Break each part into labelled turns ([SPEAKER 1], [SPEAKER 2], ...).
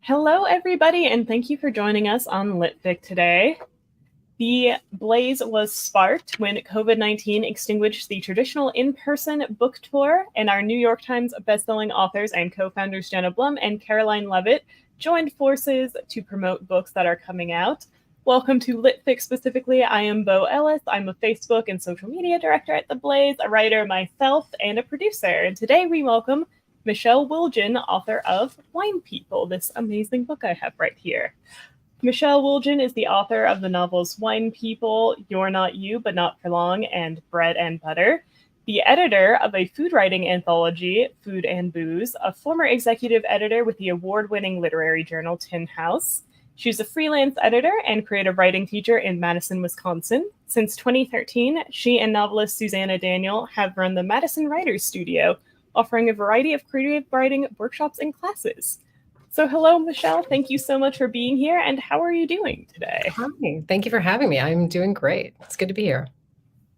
[SPEAKER 1] Hello, everybody, and thank you for joining us on Lit Fic today. The blaze was sparked when COVID-19 extinguished the traditional in-person book tour, and our New York Times bestselling authors and co-founders Jenna Blum and Caroline Levitt joined forces to promote books that are coming out. Welcome to Lit Fic specifically. I am Bo Ellis. I'm a Facebook and social media director at The Blaze, a writer myself, and a producer. And today we welcome Michelle Willdgen, author of Wine People, this amazing book I have right here. Michelle Willdgen is the author of the novels Wine People, You're Not You, But Not for Long, and Bread and Butter, the editor of a food writing anthology, Food and Booze, a former executive editor with the award-winning literary journal Tin House. She's a freelance editor and creative writing teacher in Madison, Wisconsin. Since 2013, she and novelist Susanna Daniel have run the Madison Writers Studio, offering a variety of creative writing workshops and classes. So hello, Michelle. Thank you so much for being here. And how are you doing today?
[SPEAKER 2] Hi, thank you for having me. I'm doing great. It's good to be here.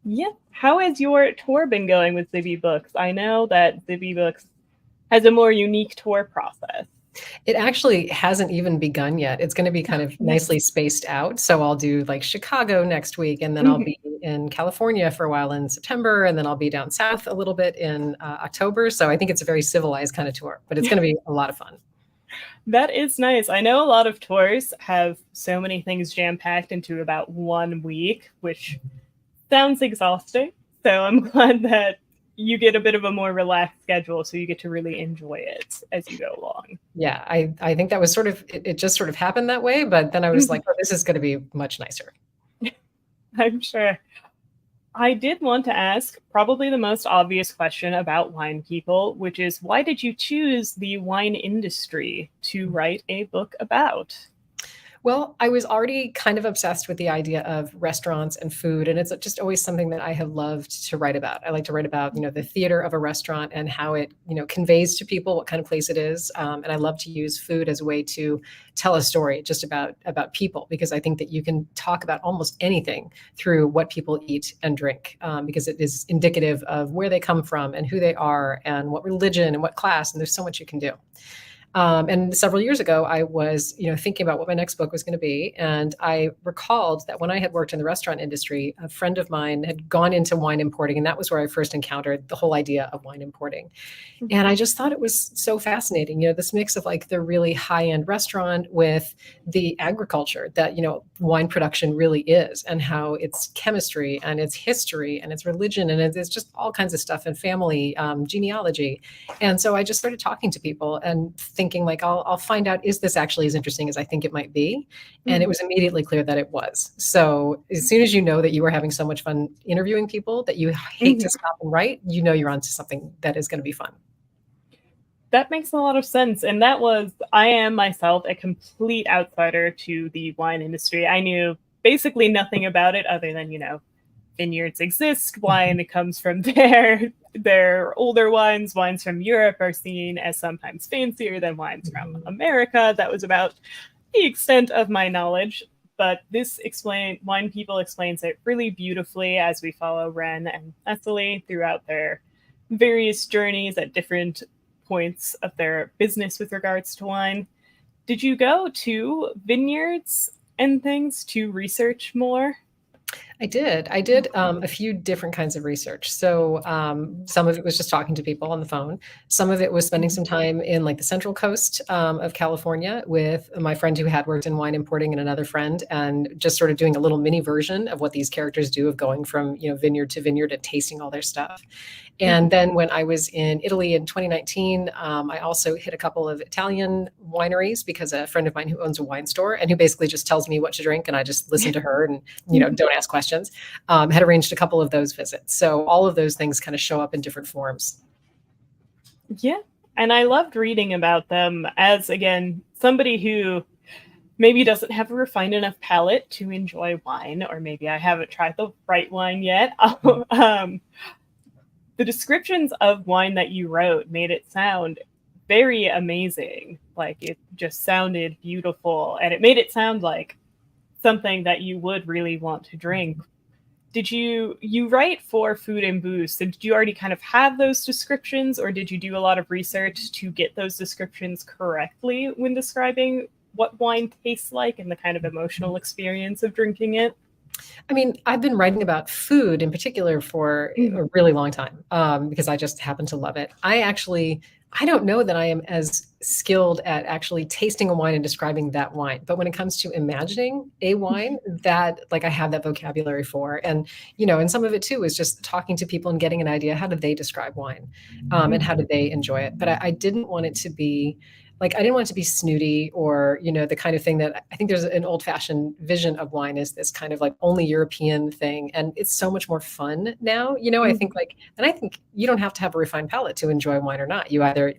[SPEAKER 1] Yeah. How has your tour been going with Zibby Books? I know that Zibby Books has a more unique tour process.
[SPEAKER 2] It actually hasn't even begun yet. It's going to be kind of nicely spaced out. So I'll do like Chicago next week, and then I'll be in California for a while in September, and then I'll be down south a little bit in October. So I think it's a very civilized kind of tour, but it's going to be a lot of fun.
[SPEAKER 1] That is nice. I know a lot of tours have so many things jam-packed into about 1 week, which sounds exhausting. So I'm glad that you get a bit of a more relaxed schedule, so you get to really enjoy it as you go along.
[SPEAKER 2] Yeah, I think that was sort of, it just sort of happened that way, but then I was like, oh, this is going to be much nicer.
[SPEAKER 1] I'm sure. I did want to ask probably the most obvious question about Wine People, which is why did you choose the wine industry to write a book about?
[SPEAKER 2] Well, I was already kind of obsessed with the idea of restaurants and food, and it's just always something that I have loved to write about. I like to write about, the theater of a restaurant and how it, conveys to people what kind of place it is. And I love to use food as a way to tell a story just about people, because I think that you can talk about almost anything through what people eat and drink, because it is indicative of where they come from and who they are and what religion and what class, and there's so much you can do. And several years ago, I was, thinking about what my next book was going to be. And I recalled that when I had worked in the restaurant industry, a friend of mine had gone into wine importing. And that was where I first encountered the whole idea of wine importing. And I just thought it was so fascinating, this mix of like the really high-end restaurant with the agriculture that, wine production really is, and how it's chemistry and its history and its religion. And it's just all kinds of stuff, and family genealogy. And so I just started talking to people and thinking like, I'll find out, is this actually as interesting as I think it might be? And it was immediately clear that it was. So as soon as you know that you are having so much fun interviewing people that you hate to stop and write, you're onto something that is going to be fun.
[SPEAKER 1] That makes a lot of sense. And I am myself a complete outsider to the wine industry. I knew basically nothing about it other than, vineyards exist, wine comes from there. They're older wines from Europe are seen as sometimes fancier than wines from America. That was about the extent of my knowledge. But Wine People explains it really beautifully as we follow Ren and Ethely throughout their various journeys at different points of their business with regards to wine. Did you go to vineyards and things to research more?
[SPEAKER 2] I did. A few different kinds of research. So some of it was just talking to people on the phone. Some of it was spending some time in like the Central Coast of California with my friend who had worked in wine importing and another friend, and just sort of doing a little mini version of what these characters do of going from, vineyard to vineyard and tasting all their stuff. And then when I was in Italy in 2019, I also hit a couple of Italian wineries because a friend of mine who owns a wine store and who basically just tells me what to drink, and I just listen to her and, don't ask questions, had arranged a couple of those visits. So all of those things kind of show up in different forms.
[SPEAKER 1] Yeah. And I loved reading about them as, again, somebody who maybe doesn't have a refined enough palate to enjoy wine, or maybe I haven't tried the right wine yet. The descriptions of wine that you wrote made it sound very amazing. Like it just sounded beautiful, and it made it sound like something that you would really want to drink. did you write for food and booze? So did you already kind of have those descriptions, or did you do a lot of research to get those descriptions correctly when describing what wine tastes like and the kind of emotional experience of drinking it?
[SPEAKER 2] I mean, I've been writing about food in particular for a really long time, because I just happen to love it. I don't know that I am as skilled at actually tasting a wine and describing that wine, but when it comes to imagining a wine, that like I have that vocabulary for, and and some of it too is just talking to people and getting an idea, how do they describe wine, and how do they enjoy it. But I didn't want it to be like, I didn't want it to be snooty, or the kind of thing that I think there's an old-fashioned vision of wine is this kind of like only European thing, and it's so much more fun now. I think and I think you don't have to have a refined palate to enjoy wine or not.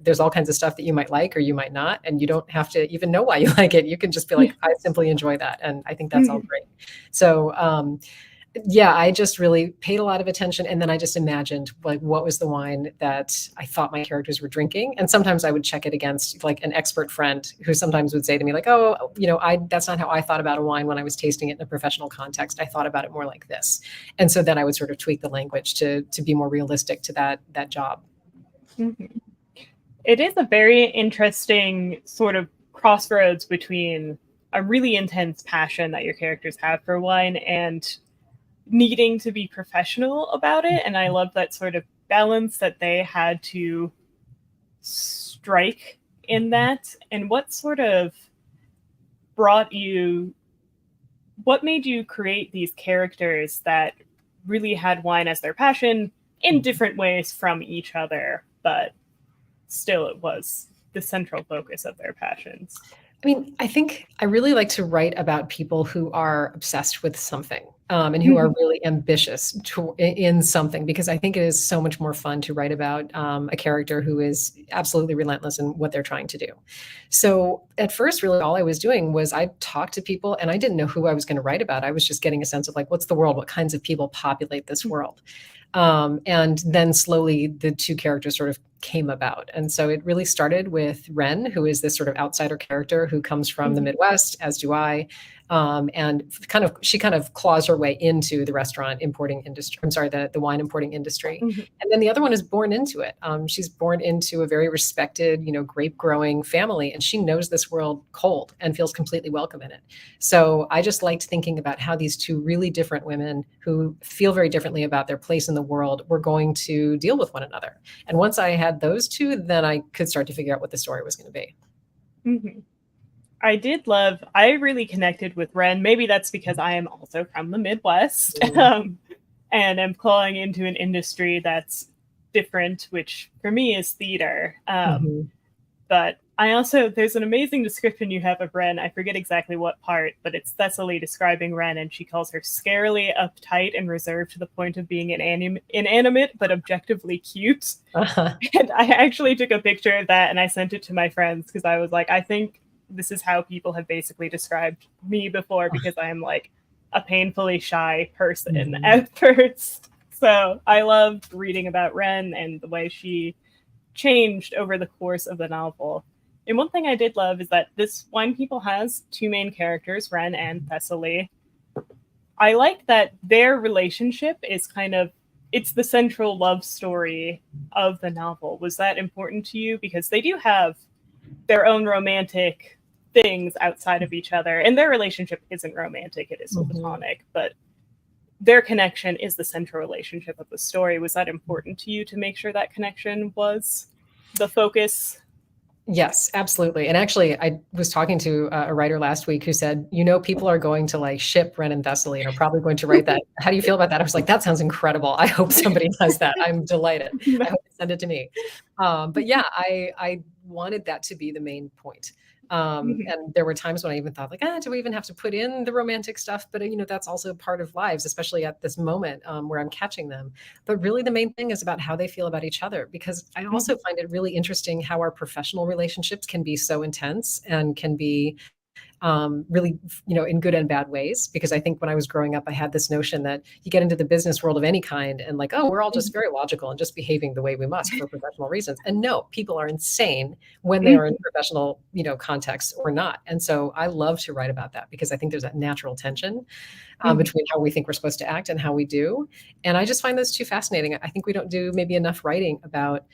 [SPEAKER 2] There's all kinds of stuff that you might like or you might not, and you don't have to even know why you like it. You can just be like, I simply enjoy that, and I think that's all great. So yeah, I just really paid a lot of attention, and then I just imagined like what was the wine that I thought my characters were drinking, and sometimes I would check it against like an expert friend who sometimes would say to me like, oh, that's not how I thought about a wine when I was tasting it in a professional context. I thought about it more like this, and so then I would sort of tweak the language to be more realistic to that job.
[SPEAKER 1] Mm-hmm. It is a very interesting sort of crossroads between a really intense passion that your characters have for wine and needing to be professional about it. And I love that sort of balance that they had to strike in that. And what sort of what made you create these characters that really had wine as their passion in different ways from each other, but still it was the central focus of their passions?
[SPEAKER 2] I mean, I think I really like to write about people who are obsessed with something, and who are really ambitious in something, because I think it is so much more fun to write about a character who is absolutely relentless in what they're trying to do. So at first, really, all I was doing was I talked to people, and I didn't know who I was going to write about. I was just getting a sense of like, what's the world? What kinds of people populate this world? And then slowly the two characters sort of came about. And so it really started with Ren, who is this sort of outsider character who comes from the Midwest, as do I. And she kind of claws her way into the restaurant importing industry. I'm sorry, the wine importing industry. And then the other one is born into it. She's born into a very respected, grape growing family, and she knows this world cold and feels completely welcome in it. So I just liked thinking about how these two really different women who feel very differently about their place in the world were going to deal with one another. And once I had those two, then I could start to figure out what the story was going to be.
[SPEAKER 1] Mm-hmm. I really connected with Ren. Maybe that's because I am also from the Midwest, and am clawing into an industry that's different, which for me is theater. But there's an amazing description you have of Ren. I forget exactly what part, but it's Thessaly describing Ren, and she calls her scarily uptight and reserved to the point of being inanimate, but objectively cute. And I actually took a picture of that and I sent it to my friends because I was like, I think this is how people have basically described me before, because I am like a painfully shy person at first. So I loved reading about Ren and the way she changed over the course of the novel. And one thing I did love is that this Wine People has two main characters, Ren and Thessaly. I like that their relationship is it's the central love story of the novel. Was that important to you? Because they do have their own romantic things outside of each other, and their relationship isn't romantic, it is platonic, but their connection is the central relationship of the story. Was that important to you to make sure that connection was the focus?
[SPEAKER 2] Yes, absolutely. And actually, I was talking to a writer last week who said, people are going to like ship Ren and Thessaly and are probably going to write that. How do you feel about that? I was like, that sounds incredible. I hope somebody does that. I'm delighted. I hope they send it to me. But yeah, I wanted that to be the main point. And there were times when I even thought like, do we even have to put in the romantic stuff? But that's also part of lives, especially at this moment where I'm catching them. But really the main thing is about how they feel about each other, because I also find it really interesting how our professional relationships can be so intense and can be really, in good and bad ways. Because I think when I was growing up, I had this notion that you get into the business world of any kind and like, oh, we're all just very logical and just behaving the way we must for professional reasons. And no, people are insane when they are in professional, contexts or not. And so I love to write about that because I think there's that natural tension between how we think we're supposed to act and how we do. And I just find those two fascinating. I think we don't do maybe enough writing about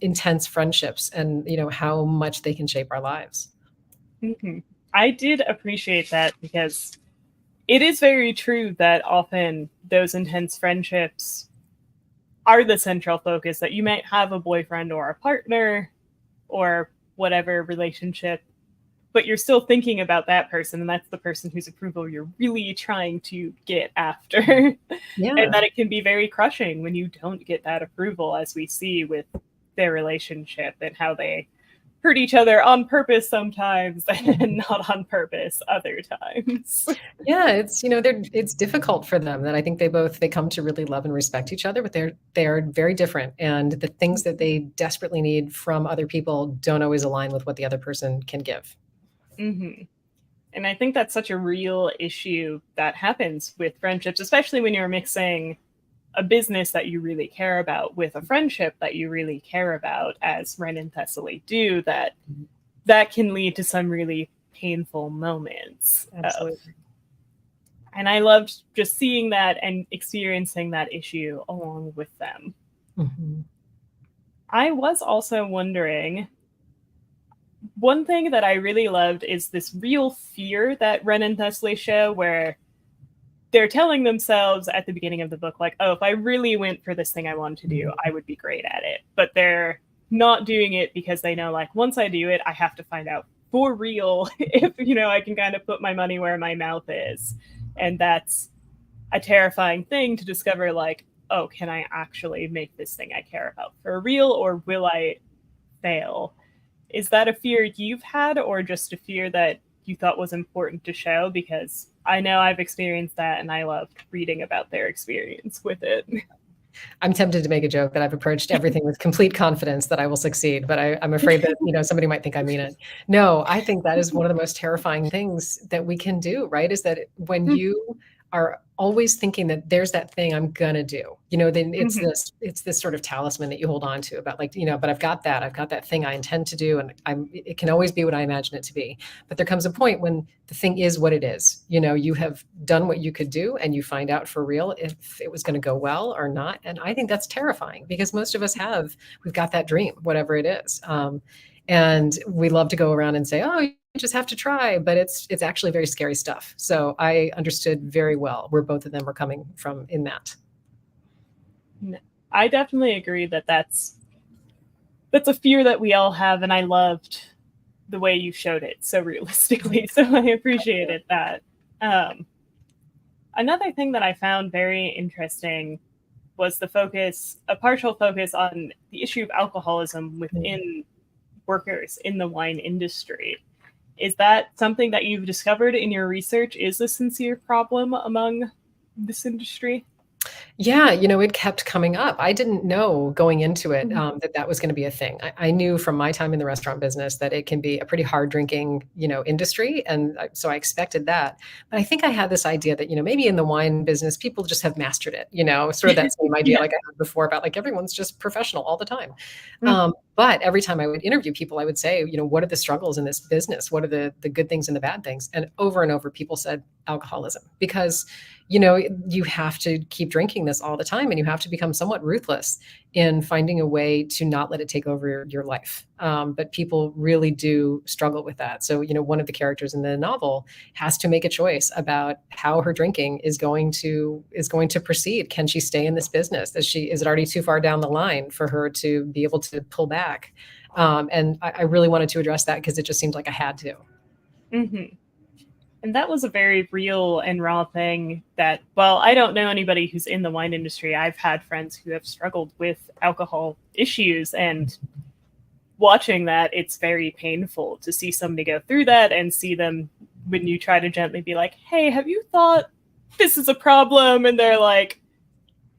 [SPEAKER 2] intense friendships and, how much they can shape our lives.
[SPEAKER 1] I did appreciate that because it is very true that often those intense friendships are the central focus, that you might have a boyfriend or a partner or whatever relationship, but you're still thinking about that person, and that's the person whose approval you're really trying to get after.
[SPEAKER 2] Yeah.
[SPEAKER 1] And that it can be very crushing when you don't get that approval, as we see with their relationship and how they hurt each other on purpose sometimes and not on purpose other times.
[SPEAKER 2] Yeah, it's it's difficult for them. That I think they come to really love and respect each other, but they're very different, and the things that they desperately need from other people don't always align with what the other person can give.
[SPEAKER 1] And I think that's such a real issue that happens with friendships, especially when you're mixing a business that you really care about with a friendship that you really care about, as Ren and Thessaly do, that can lead to some really painful moments.
[SPEAKER 2] Absolutely.
[SPEAKER 1] And I loved just seeing that and experiencing that issue along with them. I was also wondering, one thing that I really loved is this real fear that Ren and Thessaly show, where they're telling themselves at the beginning of the book, like, oh, if I really went for this thing I wanted to do, I would be great at it. But they're not doing it because they know, like, once I do it, I have to find out for real if, I can kind of put my money where my mouth is. And that's a terrifying thing to discover, like, oh, can I actually make this thing I care about for real, or will I fail? Is that a fear you've had, or just a fear that you thought was important to show? Because I know I've experienced that, and I loved reading about their experience with it.
[SPEAKER 2] I'm tempted to make a joke that I've approached everything with complete confidence that I will succeed, but I'm afraid that, somebody might think I mean it. No, I think that is one of the most terrifying things that we can do, right? Is that when you are always thinking that there's that thing I'm gonna do, then it's this sort of talisman that you hold on to about, like, but I've got that thing I intend to do, and it can always be what I imagine it to be. But there comes a point when the thing is what it is. You have done what you could do, and you find out for real if it was going to go well or not. And I think that's terrifying, because most of us we've got that dream, whatever it is. And we love to go around and say, oh, you just have to try, but it's actually very scary stuff. So I understood very well where both of them were coming from in that.
[SPEAKER 1] I definitely agree that that's a fear that we all have, and I loved the way you showed it so realistically. So I appreciated that. Another thing that I found very interesting was a partial focus on the issue of alcoholism within workers in the wine industry. Is that something that you've discovered in your research is a sincere problem among this industry?
[SPEAKER 2] Yeah, it kept coming up. I didn't know going into it that was going to be a thing. I knew from my time in the restaurant business that it can be a pretty hard drinking, industry. And so I expected that. But I think I had this idea that, maybe in the wine business, people just have mastered it, sort of that same idea like I had before about, like, everyone's just professional all the time. But every time I would interview people, I would say, what are the struggles in this business? What are the good things and the bad things? And over people said alcoholism, because you have to keep drinking this all the time, and you have to become somewhat ruthless in finding a way to not let it take over your life. But people really do struggle with that. So, one of the characters in the novel has to make a choice about how her drinking is going to proceed. Can she stay in this business? Is it already too far down the line for her to be able to pull back? And I really wanted to address that because it just seemed like I had to.
[SPEAKER 1] And that was a very real and raw thing that, well, I don't know anybody who's in the wine industry. I've had friends who have struggled with alcohol issues, and watching that, it's very painful to see somebody go through that and see them, when you try to gently be like, hey, have you thought this is a problem? And they're like,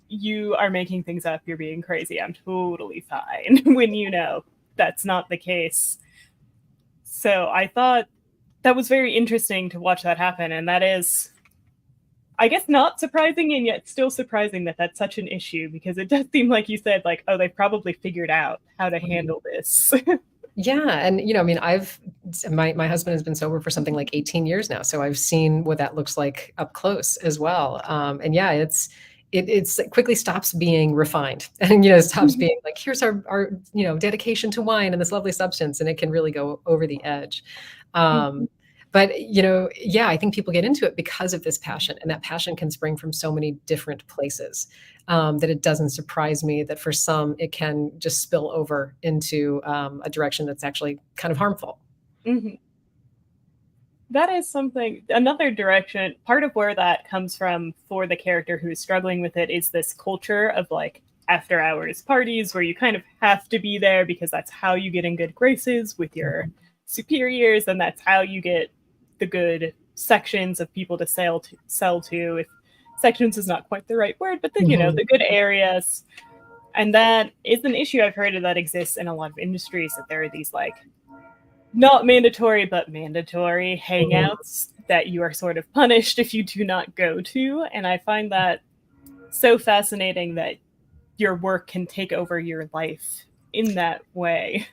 [SPEAKER 1] you are making things up. You're being crazy. I'm totally fine. When that's not the case. So I thought that was very interesting to watch that happen. And that is, I guess, not surprising and yet still surprising that that's such an issue, because it does seem like you said, like, oh, they've probably figured out how to handle this.
[SPEAKER 2] Yeah. And, I mean, my husband has been sober for something like 18 years now. So I've seen what that looks like up close as well. And yeah, it quickly stops being refined and, stops being like, here's our, dedication to wine and this lovely substance. And it can really go over the edge. But, yeah, I think people get into it because of this passion, and that passion can spring from so many different places, that it doesn't surprise me that for some it can just spill over into a direction that's actually kind of harmful.
[SPEAKER 1] Mm-hmm. That is something, another direction, part of where that comes from for the character who's struggling with it is this culture of like after hours parties where you kind of have to be there because that's how you get in good graces with your superiors, and that's how you get the good sections of people to sell to. If sections is not quite the right word, but the, the good areas. And that is an issue I've heard of that exists in a lot of industries, that there are these like not mandatory but mandatory hangouts that you are sort of punished if you do not go to. And I find that so fascinating that your work can take over your life in that way.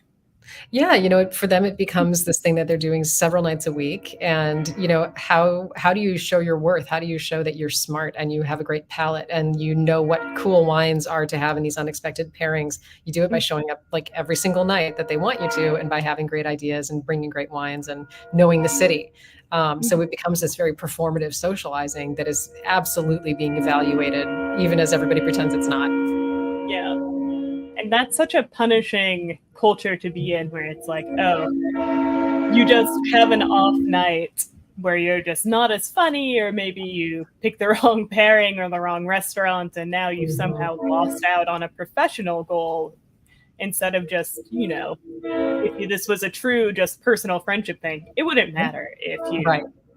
[SPEAKER 2] Yeah, for them it becomes this thing that they're doing several nights a week. And, how do you show your worth? How do you show that you're smart and you have a great palate and you know what cool wines are to have in these unexpected pairings? You do it by showing up like every single night that they want you to, and by having great ideas and bringing great wines and knowing the city. So it becomes this very performative socializing that is absolutely being evaluated, even as everybody pretends it's not.
[SPEAKER 1] Yeah. And that's such a punishing culture to be in, where it's like, oh, you just have an off night where you're just not as funny, or maybe you pick the wrong pairing or the wrong restaurant, and now you've somehow lost out on a professional goal instead of just, if this was a true just personal friendship thing, it wouldn't matter if you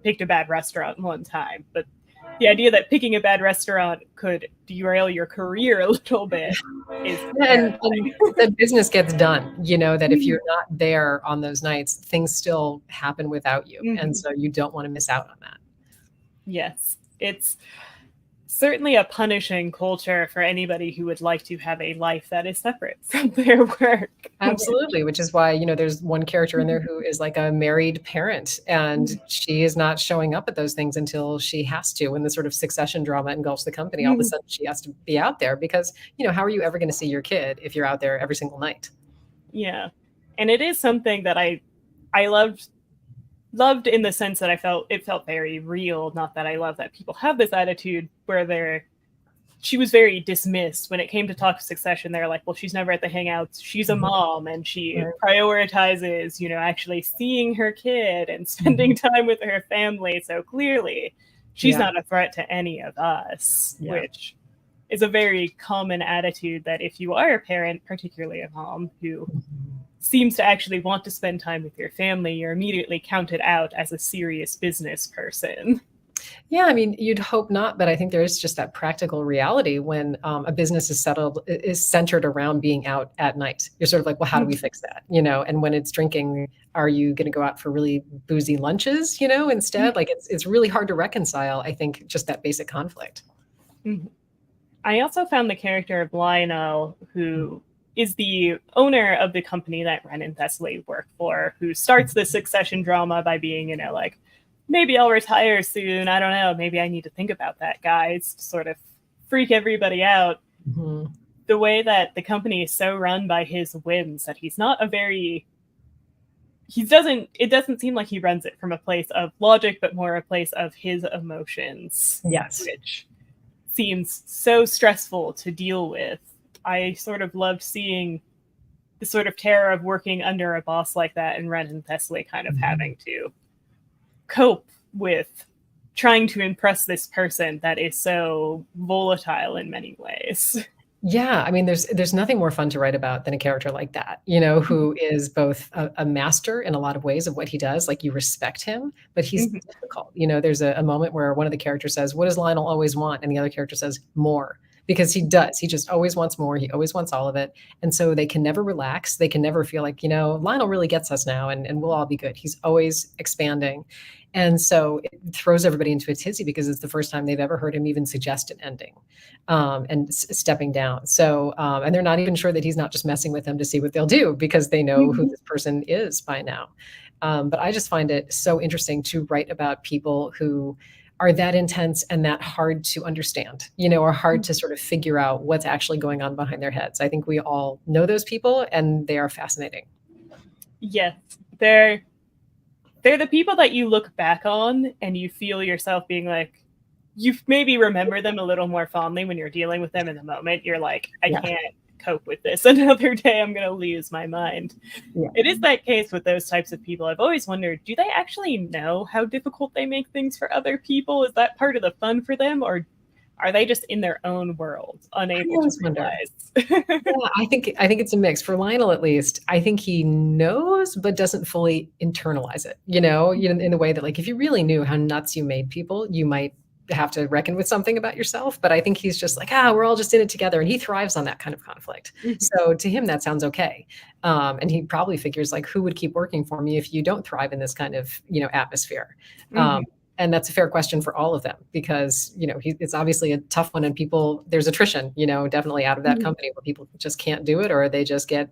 [SPEAKER 1] picked a bad restaurant one time. But the idea that picking a bad restaurant could derail your career a little bit is
[SPEAKER 2] and the business gets done, that if you're not there on those nights, things still happen without you. And so you don't want to miss out on that.
[SPEAKER 1] Yes, it's certainly a punishing culture for anybody who would like to have a life that is separate from their work.
[SPEAKER 2] Absolutely, which is why, there's one character in there who is like a married parent, and she is not showing up at those things until she has to. When the sort of succession drama engulfs the company, all of a sudden she has to be out there because, how are you ever going to see your kid if you're out there every single night?
[SPEAKER 1] Yeah. And it is something that I loved in the sense that it felt very real. Not that I love that people have this attitude where she was very dismissed when it came to talk succession. They're like, well, she's never at the hangouts. She's a mom, and she prioritizes, actually seeing her kid and spending time with her family. So clearly she's not a threat to any of us, which is a very common attitude that if you are a parent, particularly a mom who seems to actually want to spend time with your family, you're immediately counted out as a serious business person.
[SPEAKER 2] Yeah, I mean, you'd hope not, but I think there is just that practical reality when a business is centered around being out at night. You're sort of like, well, how do we fix that? And when it's drinking, are you going to go out for really boozy lunches, instead? Like it's really hard to reconcile, I think, just that basic conflict.
[SPEAKER 1] I also found the character of Lionel, who is the owner of the company that Ren and Thessaly work for, who starts the succession drama by being, like, maybe I'll retire soon. I don't know. Maybe I need to think about that, guys, to sort of freak everybody out. The way that the company is so run by his whims that he's not it doesn't seem like he runs it from a place of logic, but more a place of his emotions.
[SPEAKER 2] Yes.
[SPEAKER 1] Which seems so stressful to deal with. I sort of loved seeing the sort of terror of working under a boss like that, and Ren and Thessaly kind of having to cope with trying to impress this person that is so volatile in many ways.
[SPEAKER 2] Yeah, I mean, there's nothing more fun to write about than a character like that, who is both a master in a lot of ways of what he does. Like, you respect him, but he's difficult. There's a moment where one of the characters says, "What does Lionel always want?" And the other character says, "More." because he does. He just always wants more. He always wants all of it. And so they can never relax. They can never feel like, Lionel really gets us now and we'll all be good. He's always expanding. And so it throws everybody into a tizzy because it's the first time they've ever heard him even suggest an ending and stepping down. So, and they're not even sure that he's not just messing with them to see what they'll do because they know who this person is by now. But I just find it so interesting to write about people who are that intense and that hard to understand, or hard to sort of figure out what's actually going on behind their heads. I think we all know those people and they are fascinating.
[SPEAKER 1] Yes, they're the people that you look back on and you feel yourself being like, you maybe remember them a little more fondly when you're dealing with them in the moment. You're like, I can't cope with this another day. I'm going to lose my mind. Yeah. It is that case with those types of people. I've always wondered, do they actually know how difficult they make things for other people? Is that part of the fun for them, or are they just in their own world, unable to realize?
[SPEAKER 2] I think it's a mix. For Lionel, at least, I think he knows, but doesn't fully internalize it. In the way that, like, if you really knew how nuts you made people, you might have to reckon with something about yourself. But I think he's just like, we're all just in it together. And he thrives on that kind of conflict. So to him, that sounds okay. And he probably figures, like, who would keep working for me if you don't thrive in this kind of, atmosphere? And that's a fair question for all of them because, it's obviously a tough one and there's attrition, definitely out of that company where people just can't do it or they just get,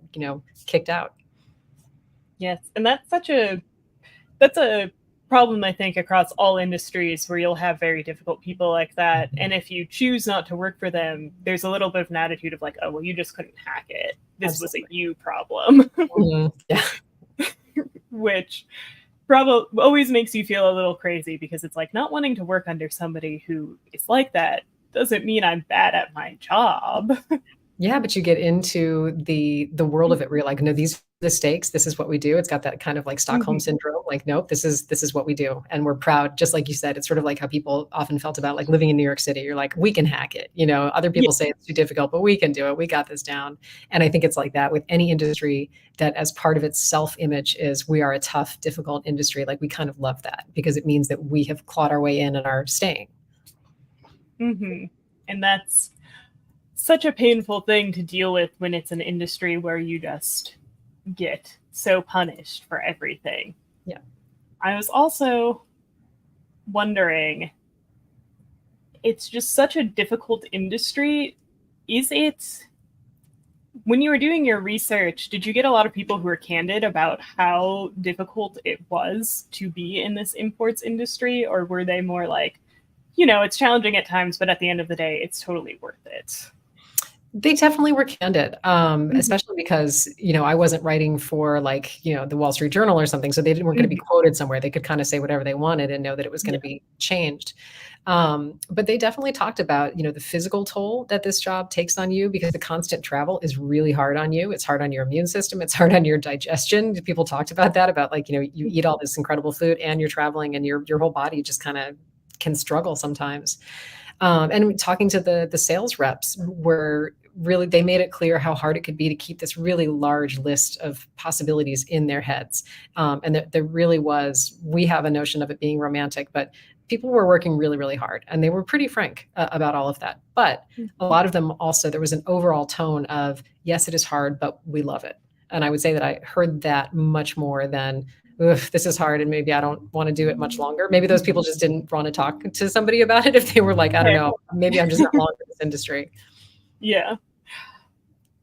[SPEAKER 2] kicked out.
[SPEAKER 1] Yes. And that's a problem, I think, across all industries where you'll have very difficult people like that. And if you choose not to work for them, there's a little bit of an attitude of like, oh, well, you just couldn't hack it. This was a you problem.
[SPEAKER 2] Yeah.
[SPEAKER 1] Which probably always makes you feel a little crazy because it's like, not wanting to work under somebody who is like that doesn't mean I'm bad at my job.
[SPEAKER 2] Yeah, but you get into the world of it where you're like, no, these are the stakes. This is what we do. It's got that kind of like Stockholm syndrome. Like, nope, this is what we do. And we're proud. Just like you said, it's sort of like how people often felt about like living in New York City. You're like, we can hack it. Other people say it's too difficult, but we can do it. We got this down. And I think it's like that with any industry that as part of its self-image is we are a tough, difficult industry. Like we kind of love that because it means that we have clawed our way in and are staying.
[SPEAKER 1] And that's such a painful thing to deal with when it's an industry where you just get so punished for everything.
[SPEAKER 2] Yeah.
[SPEAKER 1] I was also wondering, it's just such a difficult industry. Is it, when you were doing your research, did you get a lot of people who were candid about how difficult it was to be in this imports industry? Or were they more like, it's challenging at times, but at the end of the day, it's totally worth it?
[SPEAKER 2] They definitely were candid, especially because, I wasn't writing for like, the Wall Street Journal or something. So they weren't going to be quoted somewhere. They could kind of say whatever they wanted and know that it was going to be changed. But they definitely talked about, the physical toll that this job takes on you because the constant travel is really hard on you. It's hard on your immune system. It's hard on your digestion. People talked about that, about like, you eat all this incredible food and you're traveling and your whole body just kind of can struggle sometimes. And talking to the sales reps were really, they made it clear how hard it could be to keep this really large list of possibilities in their heads. And there really was, we have a notion of it being romantic, but people were working really, really hard and they were pretty frank about all of that. But a lot of them also, there was an overall tone of, yes, it is hard, but we love it. And I would say that I heard that much more than, this is hard and maybe I don't want to do it much longer. Maybe those people just didn't want to talk to somebody about it if they were like, I don't know, maybe I'm just not long in this industry.
[SPEAKER 1] Yeah.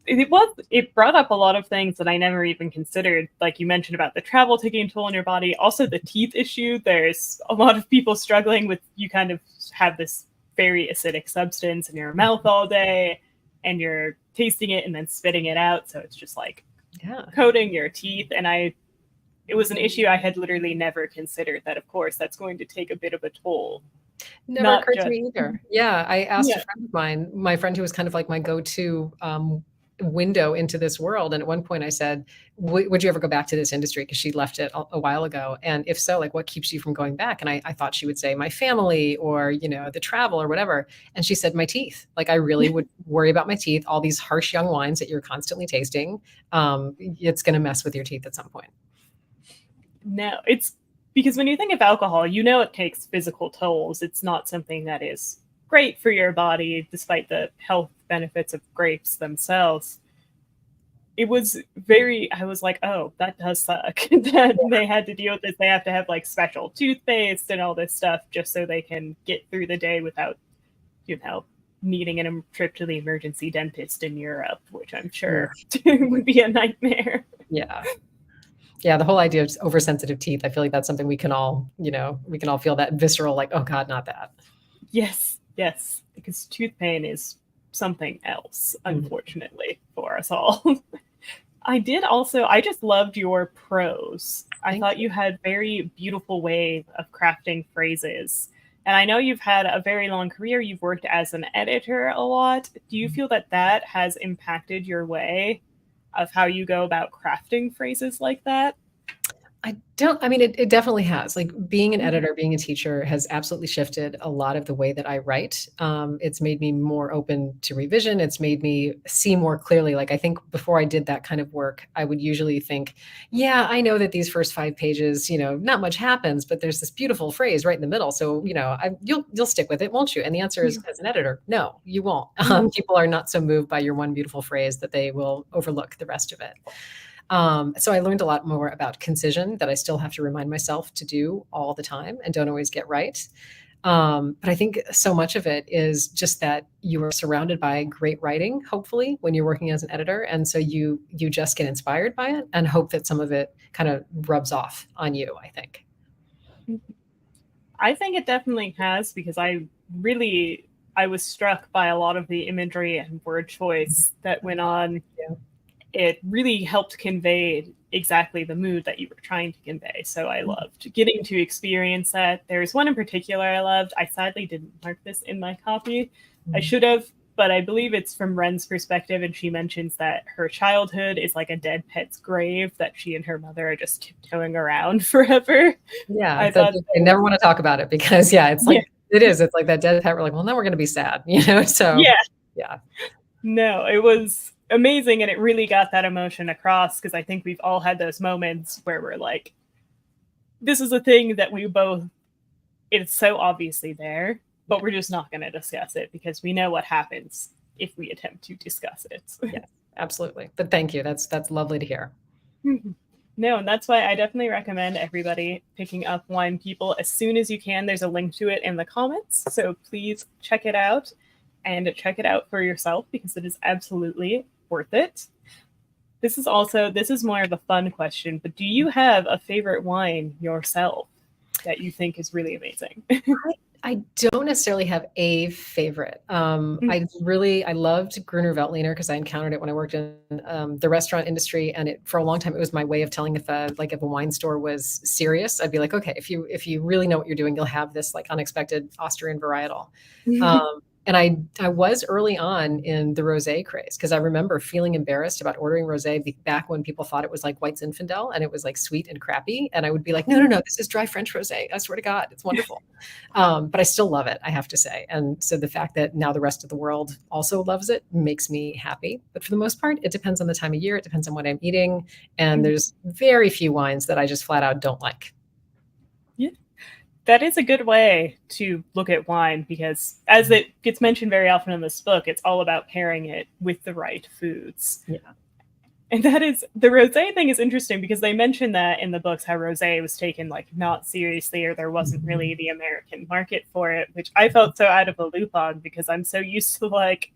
[SPEAKER 1] It brought up a lot of things that I never even considered. Like you mentioned about the travel taking a toll on your body, also the teeth issue. There's a lot of people struggling with, you kind of have this very acidic substance in your mouth all day and you're tasting it and then spitting it out. So it's just like coating your teeth. And it was an issue I had literally never considered, that of course that's going to take a bit of a toll.
[SPEAKER 2] Never occurred to me either. Yeah. I asked a friend of mine, my friend who was kind of like my go-to window into this world. And at one point I said, would you ever go back to this industry? Because she left it a while ago. And if so, like, what keeps you from going back? And I thought she would say my family or, the travel or whatever. And she said, my teeth. Like, I really would worry about my teeth. All these harsh young wines that you're constantly tasting. It's going to mess with your teeth at some point.
[SPEAKER 1] No, it's because when you think of alcohol, it takes physical tolls. It's not something that is great for your body, despite the health benefits of grapes themselves. It was I was like, oh, that does suck. That they had to deal with this. They have to have like special toothpaste and all this stuff just so they can get through the day without, needing a trip to the emergency dentist in Europe, which I'm sure would be a nightmare.
[SPEAKER 2] Yeah. Yeah, the whole idea of oversensitive teeth, I feel like that's something we can all feel that visceral, like, oh God, not that.
[SPEAKER 1] Yes, because tooth pain is something else, unfortunately, for us all. I just loved your prose. I thought you had very beautiful way of crafting phrases. And I know you've had a very long career. You've worked as an editor a lot. Do you feel that that has impacted your way of how you go about crafting phrases like that?
[SPEAKER 2] It definitely has. Like being an editor, being a teacher has absolutely shifted a lot of the way that I write. It's made me more open to revision. It's made me see more clearly. Like I think before I did that kind of work, I would usually think, yeah, I know that these first 5 pages, not much happens, but there's this beautiful phrase right in the middle. So, you'll stick with it, won't you? And the answer is, as an editor, no, you won't. People are not so moved by your one beautiful phrase that they will overlook the rest of it. So I learned a lot more about concision that I still have to remind myself to do all the time and don't always get right. But I think so much of it is just that you are surrounded by great writing, hopefully, when you're working as an editor. And so you just get inspired by it and hope that some of it kind of rubs off on you, I think.
[SPEAKER 1] I think it definitely has, because I was struck by a lot of the imagery and word choice that went on.
[SPEAKER 2] Yeah.
[SPEAKER 1] It really helped convey exactly the mood that you were trying to convey. So I loved getting to experience that. There's one in particular I loved. I sadly didn't mark this in my copy. I should have, but I believe it's from Ren's perspective. And she mentions that her childhood is like a dead pet's grave, that she and her mother are just tiptoeing around forever.
[SPEAKER 2] Yeah. I never want to talk about it because it's like, it is. It's like that dead pet. We're like, well, then we're going to be sad, So yeah.
[SPEAKER 1] No, it was amazing, and it really got that emotion across, because I think we've all had those moments where we're like, this is a thing that it's so obviously there, but we're just not going to discuss it because we know what happens if we attempt to discuss it.
[SPEAKER 2] Yes, absolutely. But thank you. That's lovely to hear.
[SPEAKER 1] No, and that's why I definitely recommend everybody picking up Wine People as soon as you can. There's a link to it in the comments, so please check it out and check it out for yourself, because it is absolutely worth it. This is more of a fun question, but do you have a favorite wine yourself that you think is really amazing?
[SPEAKER 2] I don't necessarily have a favorite. I loved Gruner Veltliner because I encountered it when I worked in the restaurant industry, and for a long time it was my way of telling if a wine store was serious. I'd be like, okay, if you really know what you're doing, you'll have this like unexpected Austrian varietal. And I was early on in the rosé craze, because I remember feeling embarrassed about ordering rosé back when people thought it was like White Zinfandel and it was like sweet and crappy. And I would be like, no, this is dry French rosé. I swear to God, it's wonderful. But I still love it, I have to say. And so the fact that now the rest of the world also loves it makes me happy. But for the most part, it depends on the time of year. It depends on what I'm eating. And there's very few wines that I just flat out don't like.
[SPEAKER 1] Yeah. That is a good way to look at wine, because as it gets mentioned very often in this book, it's all about pairing it with the right foods.
[SPEAKER 2] Yeah.
[SPEAKER 1] And the rosé thing is interesting, because they mention that in the books, how rosé was taken like not seriously, or there wasn't really the American market for it, which I felt so out of the loop on, because I'm so used to like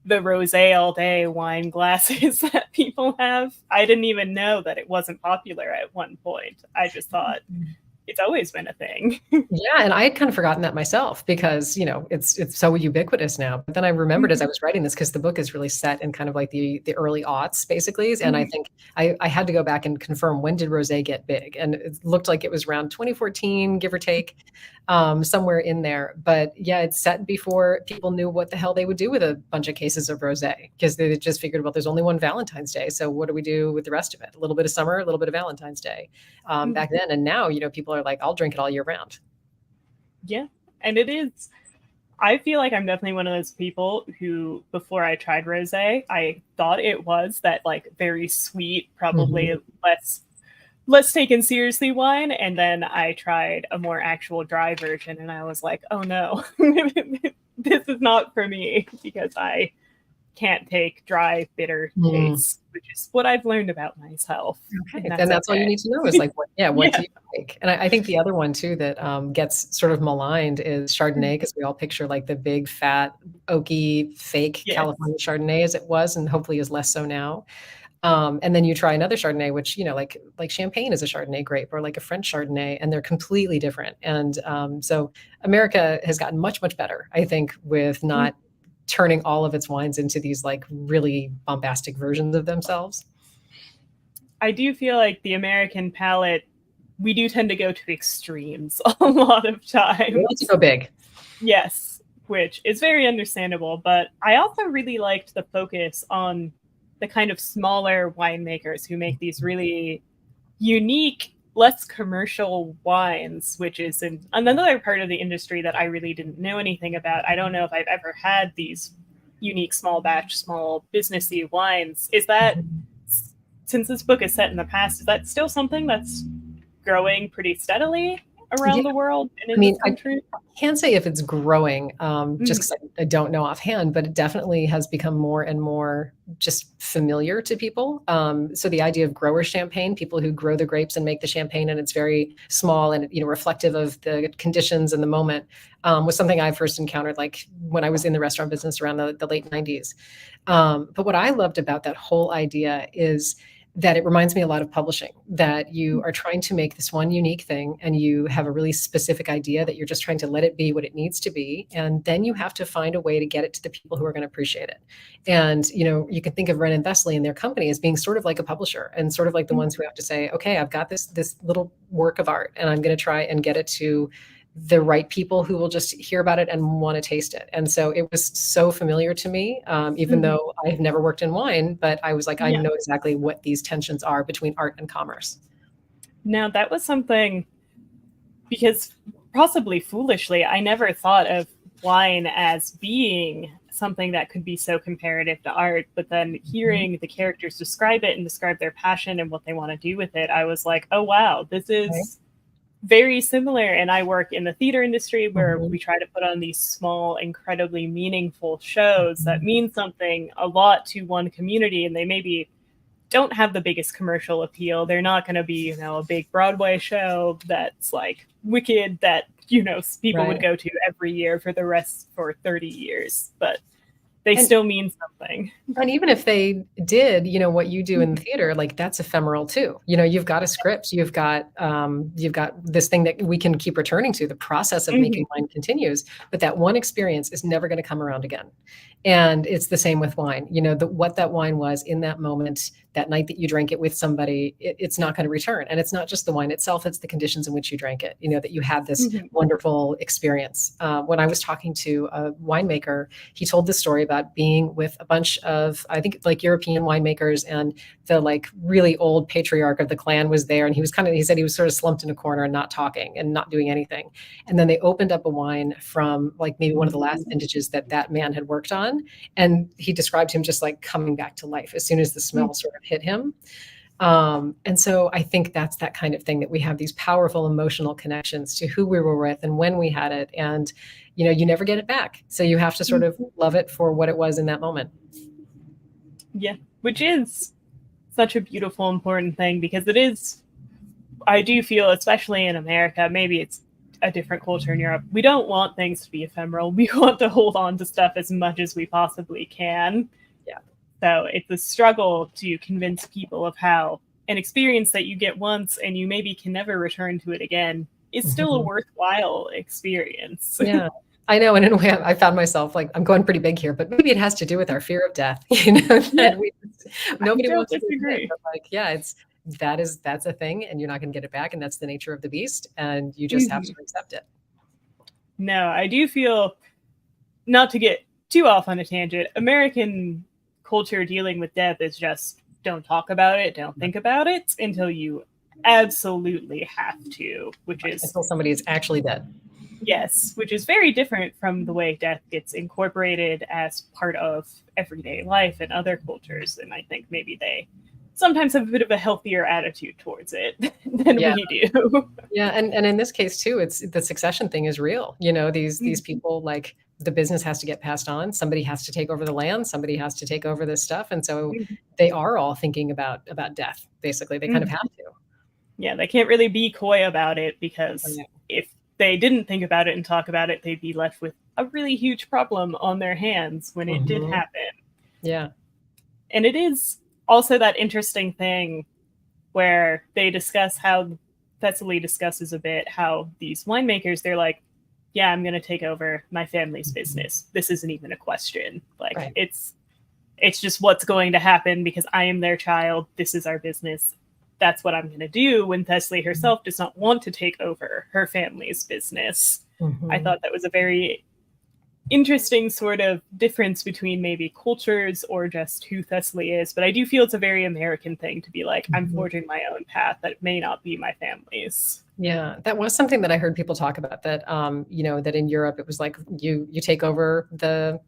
[SPEAKER 1] the rosé all day wine glasses that people have. I didn't even know that it wasn't popular at one point. I just thought it's always been a thing.
[SPEAKER 2] Yeah. And I had kind of forgotten that myself, because, it's so ubiquitous now. But then I remembered as I was writing this, because the book is really set in kind of like the early aughts, basically. And I think I had to go back and confirm, when did rosé get big? And it looked like it was around 2014, give or take, somewhere in there. But yeah, it's set before people knew what the hell they would do with a bunch of cases of rosé, because they just figured, well, there's only one Valentine's Day. So what do we do with the rest of it? A little bit of summer, a little bit of Valentine's Day back then. And now, people are like, I'll drink it all year round.
[SPEAKER 1] Yeah. And it is, I feel like I'm definitely one of those people who, before I tried rosé, I thought it was that like very sweet, probably less taken seriously wine. And then I tried a more actual dry version, and I was like, oh no, this is not for me because I can't take dry, bitter tastes, which is what I've learned about myself.
[SPEAKER 2] Okay, then that's all you need to know is like, what do you like? And I think the other one too that gets sort of maligned is Chardonnay, because we all picture like the big, fat, oaky, fake California Chardonnay as it was, and hopefully is less so now. And then you try another Chardonnay, which, you know, like Champagne is a Chardonnay grape, or like a French Chardonnay, and they're completely different. And so America has gotten much, much better, I think, with not turning all of its wines into these like really bombastic versions of themselves.
[SPEAKER 1] I do feel like the American palate, we do tend to go to extremes a lot of times.
[SPEAKER 2] We like to go big.
[SPEAKER 1] Yes, which is very understandable. But I also really liked the focus on the kind of smaller winemakers who make these really unique, less commercial wines, which is another part of the industry that I really didn't know anything about. I don't know if I've ever had these unique small batch, small businessy wines. Is that, since this book is set in the past, is that still something that's growing pretty steadily around the world and in this country?
[SPEAKER 2] I can't say if it's growing, just because I don't know offhand, but it definitely has become more and more just familiar to people. So the idea of grower champagne, people who grow the grapes and make the champagne, and it's very small and, you know, reflective of the conditions and the moment, was something I first encountered like when I was in the restaurant business around the late 90s. But what I loved about that whole idea is that it reminds me a lot of publishing, that you are trying to make this one unique thing and you have a really specific idea that you're just trying to let it be what it needs to be. And then you have to find a way to get it to the people who are going to appreciate it. And, you know, you can think of Wren and Thusly and their company as being sort of like a publisher, and sort of like the ones who have to say, okay, I've got this little work of art and I'm going to try and get it to the right people who will just hear about it and want to taste it. And so it was so familiar to me, even though I've never worked in wine, but I was like, I know exactly what these tensions are between art and commerce.
[SPEAKER 1] Now, that was something, because possibly foolishly, I never thought of wine as being something that could be so comparative to art. But then hearing the characters describe it and describe their passion and what they want to do with it, I was like, oh, wow, this is very similar. And I work in the theater industry where we try to put on these small, incredibly meaningful shows that mean something a lot to one community, and they maybe don't have the biggest commercial appeal. They're not going to be, you know, a big Broadway show that's like Wicked that, you know, people would go to every year for 30 years, but they still mean something.
[SPEAKER 2] And even if they did, you know, what you do in the theater, like that's ephemeral too. You know, you've got a script, you've got this thing that we can keep returning to. The process of making wine continues, but that one experience is never going to come around again. And it's the same with wine. You know, what that wine was in that moment, that night that you drank it with somebody, it's not going to return. And it's not just the wine itself, it's the conditions in which you drank it, you know, that you had this wonderful experience. When I was talking to a winemaker, he told this story about being with a bunch of, I think, like European winemakers, and the like really old patriarch of the clan was there. And he said he was sort of slumped in a corner and not talking and not doing anything. And then they opened up a wine from like maybe one of the last vintages that man had worked on. And he described him just like coming back to life as soon as the smell sort of hit him. And so I think that's that kind of thing, that we have these powerful emotional connections to who we were with and when we had it. And, you know, you never get it back. So you have to sort of love it for what it was in that moment.
[SPEAKER 1] Yeah, which is such a beautiful, important thing, because it is, I do feel, especially in America, maybe it's a different culture in Europe, we don't want things to be ephemeral. We want to hold on to stuff as much as we possibly can.
[SPEAKER 2] Yeah.
[SPEAKER 1] So it's a struggle to convince people of how an experience that you get once and you maybe can never return to it again is still a worthwhile experience.
[SPEAKER 2] Yeah. I know. And in a way, I found myself like, I'm going pretty big here, but maybe it has to do with our fear of death. You know, nobody wants to disagree. But like, yeah, that's a thing, and you're not going to get it back. And that's the nature of the beast. And you just have to accept it.
[SPEAKER 1] No, I do feel, not to get too off on a tangent, American culture dealing with death is just don't talk about it, don't think about it until you absolutely have to, which is
[SPEAKER 2] until somebody is actually dead.
[SPEAKER 1] Yes, which is very different from the way death gets incorporated as part of everyday life in other cultures. And I think maybe they sometimes have a bit of a healthier attitude towards it than
[SPEAKER 2] Yeah.
[SPEAKER 1] we do.
[SPEAKER 2] Yeah, and in this case too, it's the succession thing is real. You know, these people, like, the business has to get passed on. Somebody has to take over the land. Somebody has to take over this stuff, and so
[SPEAKER 1] Mhm.
[SPEAKER 2] they are all thinking about death. Basically, they kind of
[SPEAKER 1] Mhm.
[SPEAKER 2] have to.
[SPEAKER 1] Yeah, they can't really be coy about it because
[SPEAKER 2] Right.
[SPEAKER 1] if they didn't think about it and talk about it, they'd be left with a really huge problem on their hands when it did
[SPEAKER 2] Mhm.
[SPEAKER 1] happen.
[SPEAKER 2] Yeah.
[SPEAKER 1] And it is also that interesting thing where they discuss how Thessaly discusses a bit how these winemakers, they're like, yeah, I'm going to take over my family's business. This isn't even a question. Like,
[SPEAKER 2] Right.
[SPEAKER 1] it's just what's going to happen because I am their child. This is our business. That's what I'm going to do. When Thessaly herself does not want to take over her family's business. I
[SPEAKER 2] Mhm.
[SPEAKER 1] thought that was a very interesting sort of difference between maybe cultures or just who Thessaly is. But I do feel it's a very American thing to be like, I'm
[SPEAKER 2] Mhm.
[SPEAKER 1] forging my own path that may not be my family's.
[SPEAKER 2] Yeah, that was something that I heard people talk about, that, you know, that in Europe it was like you take over the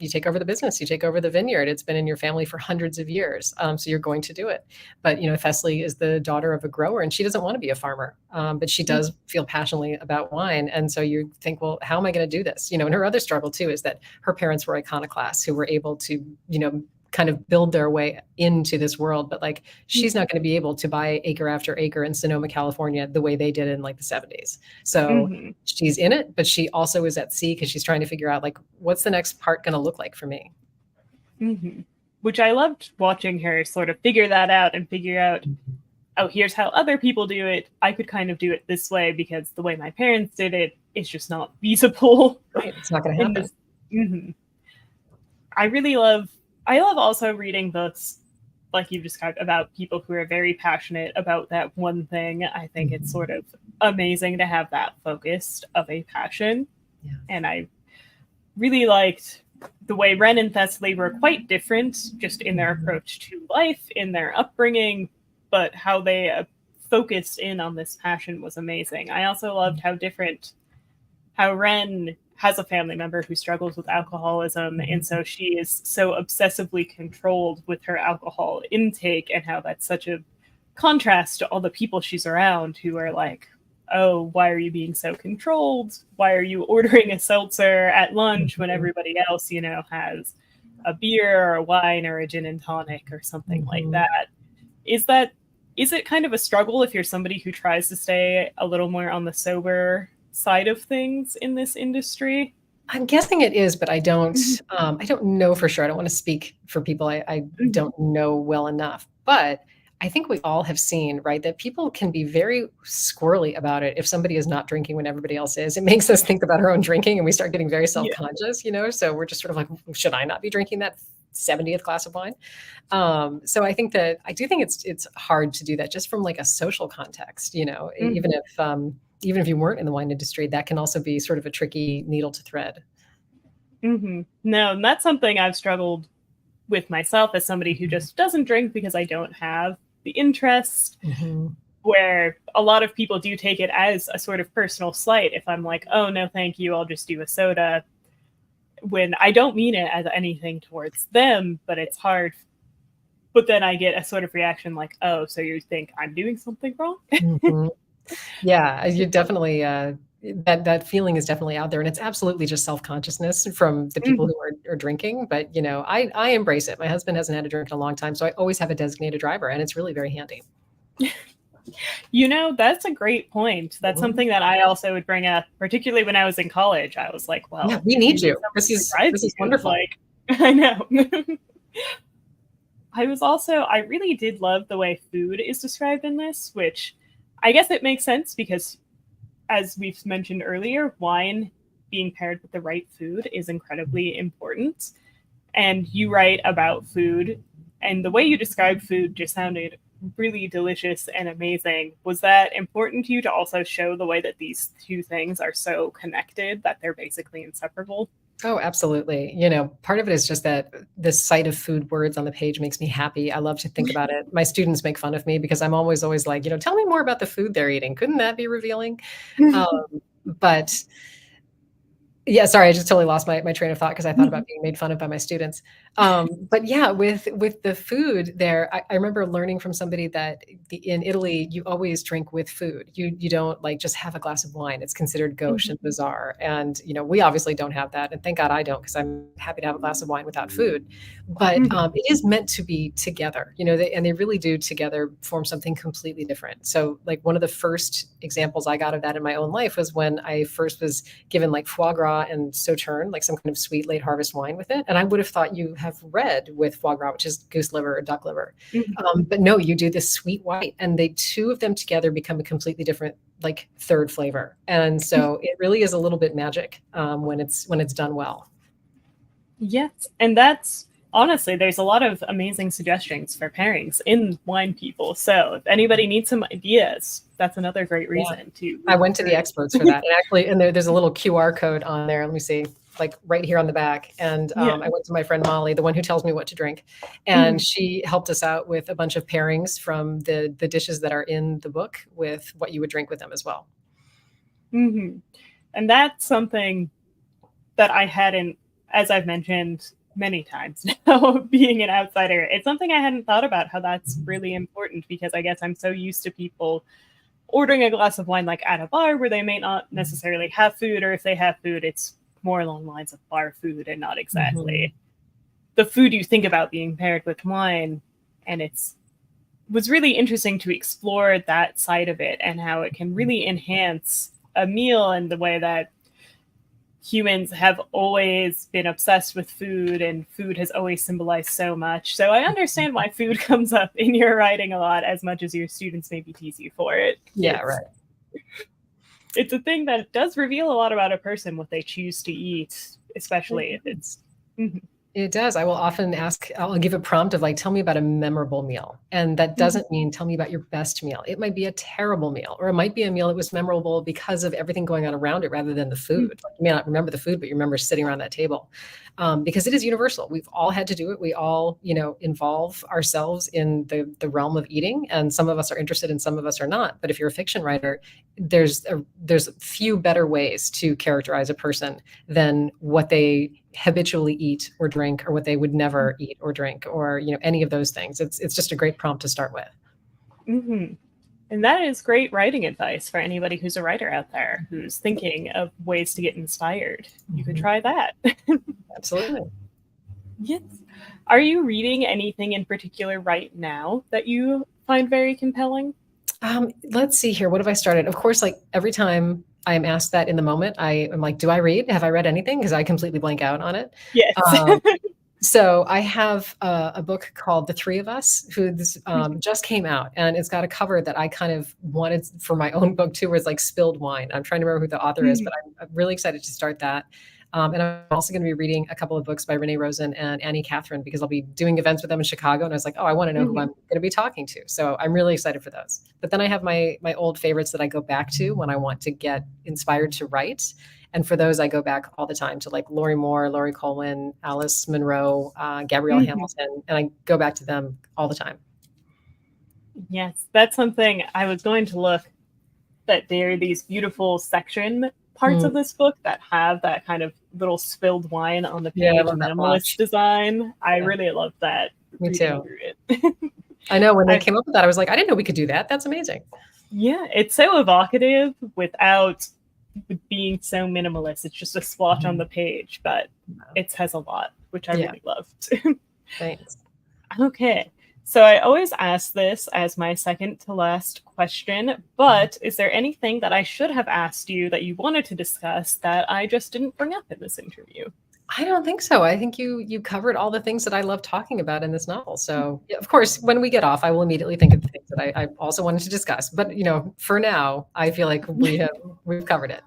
[SPEAKER 2] business, you take over the vineyard. It's been in your family for hundreds of years, so you're going to do it. But, you know, Thessaly is the daughter of a grower, and she doesn't want to be a farmer, but she does feel passionately about wine. And so you think, well, how am I going to do this? You know, and her other struggle too is that her parents were iconoclasts who were able to, you know, kind of build their way into this world, but like she's not going to be able to buy acre after acre in Sonoma, California the way they did in like the 70s. So
[SPEAKER 1] Mm-hmm.
[SPEAKER 2] she's in it, but she also is at sea because she's trying to figure out, like, what's the next part going to look like for me?
[SPEAKER 1] Mm-hmm. Which I loved watching her sort of figure that out and figure out, oh, here's how other people do it. I could kind of do it this way because the way my parents did it is just not feasible.
[SPEAKER 2] Right. It's not going to
[SPEAKER 1] in
[SPEAKER 2] happen.
[SPEAKER 1] this. Mm-hmm. I love also reading books like you described about people who are very passionate about that one thing. I think it's sort of amazing to have that focused of a passion.
[SPEAKER 2] Yeah.
[SPEAKER 1] And I really liked the way Ren and Thessaly were quite different just in their approach to life, in their upbringing, but how they focused in on this passion was amazing. I also loved how Ren has a family member who struggles with alcoholism, and so she is so obsessively controlled with her alcohol intake, and how that's such a contrast to all the people she's around who are like, oh, why are you being so controlled? Why are you ordering a seltzer at lunch when everybody else, you know, has a beer or a wine or a gin and tonic or something like that? Is it kind of a struggle if you're somebody who tries to stay a little more on the sober side of things in this industry?
[SPEAKER 2] I'm guessing it is, but I don't know for sure. I don't want to speak for people I
[SPEAKER 1] Mhm.
[SPEAKER 2] don't know well enough. But I think we all have seen, right, that people can be very squirrely about it if somebody is not drinking when everybody else is. It makes us think about our own drinking, and we start getting very
[SPEAKER 1] Yeah.
[SPEAKER 2] self-conscious, you know? So we're just sort of like, should I not be drinking that 70th glass of wine? So I do think it's hard to do that just from like a social context, you know,
[SPEAKER 1] Mhm.
[SPEAKER 2] even if you weren't in the wine industry, that can also be sort of a tricky needle to thread.
[SPEAKER 1] Mhm. No, and that's something I've struggled with myself as somebody who just doesn't drink because I don't have the interest,
[SPEAKER 2] Mhm.
[SPEAKER 1] where a lot of people do take it as a sort of personal slight if I'm like, oh, no, thank you, I'll just do a soda, when I don't mean it as anything towards them, but it's hard. But then I get a sort of reaction like, oh, so you think I'm doing something wrong?
[SPEAKER 2] Mhm. Yeah, you definitely, that feeling is definitely out there, and it's absolutely just self-consciousness from the people
[SPEAKER 1] Mhm.
[SPEAKER 2] who are drinking, but, you know, I embrace it. My husband hasn't had a drink in a long time, so I always have a designated driver, and it's really very handy.
[SPEAKER 1] You know, that's a great point. That's
[SPEAKER 2] Mhm.
[SPEAKER 1] something that I also would bring up, particularly when I was in college. I was like,
[SPEAKER 2] Yeah,
[SPEAKER 1] well,
[SPEAKER 2] we
[SPEAKER 1] if you
[SPEAKER 2] need
[SPEAKER 1] need
[SPEAKER 2] you.
[SPEAKER 1] somebody to drive
[SPEAKER 2] This is
[SPEAKER 1] you,
[SPEAKER 2] wonderful.
[SPEAKER 1] like, I know. I really did love the way food is described in this, which I guess it makes sense because, as we've mentioned earlier, wine being paired with the right food is incredibly important. And you write about food, and the way you describe food just sounded really delicious and amazing. Was that important to you to also show the way that these two things are so connected that they're basically inseparable?
[SPEAKER 2] Oh, absolutely. You know, part of it is just that the sight of food words on the page makes me happy. I love to think about it. My students make fun of me because I'm always like, you know, tell me more about the food they're eating. Couldn't that be revealing? Um, but yeah, sorry, I just totally lost my train of thought because I thought about being made fun of by my students. But yeah, with the food there, I remember learning from somebody that in Italy, you always drink with food. You don't like just have a glass of wine. It's considered gauche
[SPEAKER 1] Mhm.
[SPEAKER 2] and bizarre. And we obviously don't have that, and thank God I don't, because I'm happy to have a glass of wine without food. But
[SPEAKER 1] Mhm.
[SPEAKER 2] it is meant to be together, and they really do together form something completely different. So like one of the first examples I got of that in my own life was when I first was given like foie gras and sauterne, like some kind of sweet late harvest wine with it. And I would have thought you have red with foie gras, which is goose liver or duck liver.
[SPEAKER 1] Mhm.
[SPEAKER 2] But no, you do this sweet white, and they two of them together become a completely different, like third flavor. And so it really is a little bit magic when it's done well.
[SPEAKER 1] Yes, and that's honestly, there's a lot of amazing suggestions for pairings in Wine People. So if anybody needs some ideas, that's another great
[SPEAKER 2] Yeah.
[SPEAKER 1] reason to
[SPEAKER 2] I
[SPEAKER 1] read
[SPEAKER 2] went to the
[SPEAKER 1] through.
[SPEAKER 2] experts for that. And actually, there's a little QR code on there. Let me see, like right here on the back. And
[SPEAKER 1] Yeah.
[SPEAKER 2] I went to my friend Molly, the one who tells me what to drink. And
[SPEAKER 1] Mhm.
[SPEAKER 2] she helped us out with a bunch of pairings from the dishes that are in the book with what you would drink with them as well.
[SPEAKER 1] Mhm. And that's something that I hadn't, as I've mentioned many times now, being an outsider, it's something I hadn't thought about how that's really important because I guess I'm so used to people ordering a glass of wine like at a bar where they may not necessarily have food, or if they have food, it's more along the lines of bar food and not
[SPEAKER 2] Mhm.
[SPEAKER 1] exactly the food you think about being paired with wine. And it's was really interesting to explore that side of it and how it can really enhance a meal and the way that humans have always been obsessed with food and food has always symbolized so much. So I understand why food comes up in your writing a lot as much as your students maybe tease you for it.
[SPEAKER 2] Yeah, right.
[SPEAKER 1] It's a thing that does reveal a lot about a person what they choose to eat, especially if it's Mhm.
[SPEAKER 2] It does. I will often ask, I'll give a prompt of like, tell me about a memorable meal. And that
[SPEAKER 1] Mhm.
[SPEAKER 2] doesn't mean tell me about your best meal. It might be a terrible meal, or it might be a meal that was memorable because of everything going on around it rather than the
[SPEAKER 1] Mhm.
[SPEAKER 2] food. Like, you may not remember the food, but you remember sitting around that table. Because it is universal. We've all had to do it. We all, involve ourselves in the realm of eating. And some of us are interested and some of us are not. But if you're a fiction writer, there's few better ways to characterize a person than what they habitually eat or drink, or what they would never eat or drink, or any of those things. It's just a great prompt to start with.
[SPEAKER 1] Mhm. And that is great writing advice for anybody who's a writer out there who's thinking of ways to get inspired. You could
[SPEAKER 2] Mhm.
[SPEAKER 1] try that.
[SPEAKER 2] Absolutely.
[SPEAKER 1] Yes. Are you reading anything in particular right now that you find very compelling?
[SPEAKER 2] Let's see here. What have I started? Of course, like every time I am asked that in the moment, I am like, do I read? Have I read anything? Because I completely blank out on it.
[SPEAKER 1] Yes.
[SPEAKER 2] Um, So I have a book called The Three of Us, who's just came out, and it's got a cover that I kind of wanted for my own book too, where it's like spilled wine. I'm trying to remember who the author is, but I'm really excited to start that. And I'm also going to be reading a couple of books by Renee Rosen and Annie Catherine, because I'll be doing events with them in Chicago. And I was like, oh, I want to know who I'm
[SPEAKER 1] Mhm.
[SPEAKER 2] going to be talking to. So I'm really excited for those. But then I have my old favorites that I go back to when I want to get inspired to write. And for those, I go back all the time to like Lori Moore, Laurie Colwin, Alice Munro, Gabrielle
[SPEAKER 1] Mhm.
[SPEAKER 2] Hamilton, and I go back to them all the time.
[SPEAKER 1] Yes, that's something I was going to look that there are these beautiful section parts of
[SPEAKER 2] Mm,
[SPEAKER 1] this book that have that kind of little spilled wine on the
[SPEAKER 2] yeah, I
[SPEAKER 1] page
[SPEAKER 2] love that
[SPEAKER 1] minimalist
[SPEAKER 2] blotch.
[SPEAKER 1] design. I
[SPEAKER 2] Yeah,
[SPEAKER 1] really love that
[SPEAKER 2] me
[SPEAKER 1] reading
[SPEAKER 2] too.
[SPEAKER 1] through it.
[SPEAKER 2] I know when they
[SPEAKER 1] I
[SPEAKER 2] came up with that, I was like, I didn't know we could do that. That's amazing.
[SPEAKER 1] Yeah, it's so evocative without being so minimalist. It's just a splotch on
[SPEAKER 2] Mhm.
[SPEAKER 1] the page, but it says a lot, which I
[SPEAKER 2] Yeah,
[SPEAKER 1] really loved.
[SPEAKER 2] thanks.
[SPEAKER 1] Okay. So I always ask this as my second to last question, but is there anything that I should have asked you that you wanted to discuss that I just didn't bring up in this interview?
[SPEAKER 2] I don't think so. I think you covered all the things that I love talking about in this novel. So, yeah, of course, when we get off, I will immediately think of the things that I also wanted to discuss. But for now, I feel like we've covered it.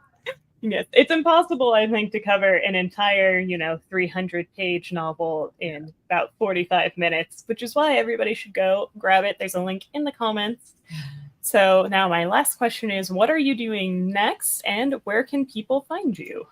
[SPEAKER 1] Yes, it's impossible, I think, to cover an entire, 300-page novel in about 45 minutes, which is why everybody should go grab it. There's a link in the comments. So now my last question is, what are you doing next and where can people find you?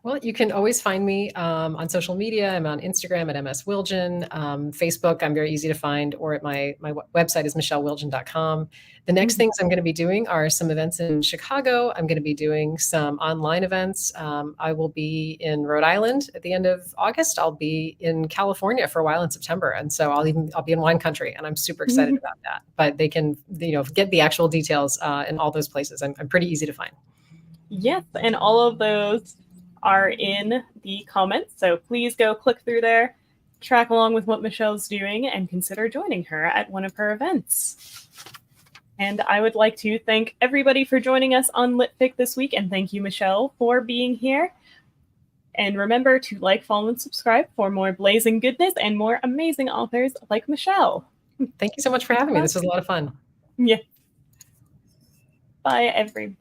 [SPEAKER 2] Well, you can always find me on social media. I'm on Instagram at MS Wilgen. Facebook, I'm very easy to find, or at my website is michellewilgen.com. The next things I'm going to be doing are some events in Chicago. I'm going to be doing some online events. I will be in Rhode Island at the end of August. I'll be in California for a while in September. And so I'll be in wine country, and I'm super excited about that. But they can, get the actual details in all those places. I'm pretty easy to find.
[SPEAKER 1] Yes, and all of those are in the comments. So please go click through there, track along with what Michelle's doing, and consider joining her at one of her events. And I would like to thank everybody for joining us on Lit Fic this week, and thank you, Michelle, for being here. And remember to like, follow, and subscribe for more blazing goodness and more amazing authors like Michelle.
[SPEAKER 2] Thank you so much for having me. This was a lot of fun.
[SPEAKER 1] Yeah. Bye, everybody.